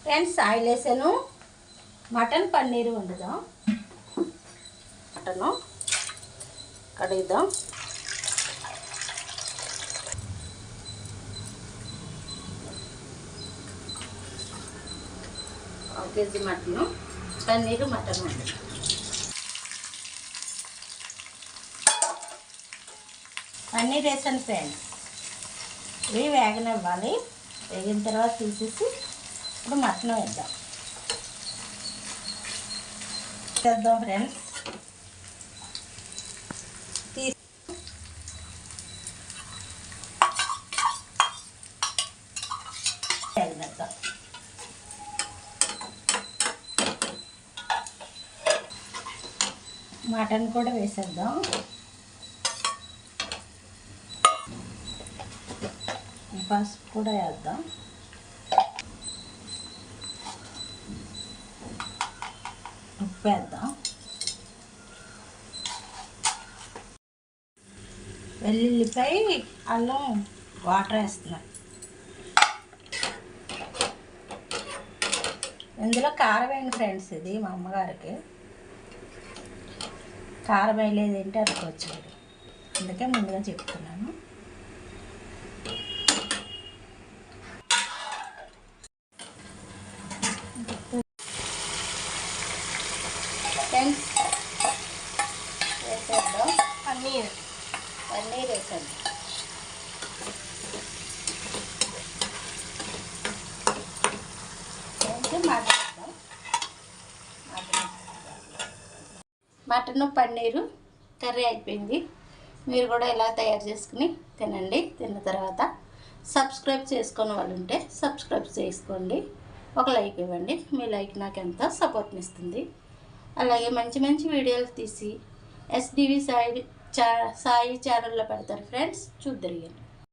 Friends oil వేసాను. Mutton paneer వండుదాం. Mutton కడుగుదాం. కేజీ మటను పన్నీరు మటన్ వండుదాం. పన్నీర్ వేసాను ఫ్రెండ్స్. ఇవి వేగనివ్వాలి. వేగిన తర్వాత తీసేసి ఇప్పుడు మటన్ వేద్దాం ఫ్రెండ్స్. వేగనిద్దాం. మటన్ కూడా వేసేద్దాం. పసుపు కూడా వేద్దాం. ఉప్పు వేద్దాం. వెల్లుల్లిపై అల్లం వాటర్ వేస్తున్నాం. ఇందులో కారం వేయండి ఫ్రెండ్స్. ఇది మా అమ్మగారికి కారం వేయలేదు ఏంటి అనుకోవచ్చు మీరు, అందుకే ముందుగా చెప్తున్నాను. ఫ్రెండ్స్ వేసేద్దాం. పన్నీర్ వేసేద్దాం. మటన్ పన్నీరు కర్రీ అయిపోయింది. మీరు కూడా ఇలా తయారు చేసుకుని తినండి. తిన్న తర్వాత సబ్స్క్రైబ్ చేసుకుని వాళ్ళు ఉంటే సబ్స్క్రైబ్ చేసుకోండి. ఒక లైక్ ఇవ్వండి. మీ లైక్ నాకు ఎంతో సపోర్ట్ని ఇస్తుంది. అలాగే మంచి మంచి వీడియోలు తీసి ఎస్డివి సాయి ఛానల్లో పెడతారు ఫ్రెండ్స్. చూద్దరిగాను.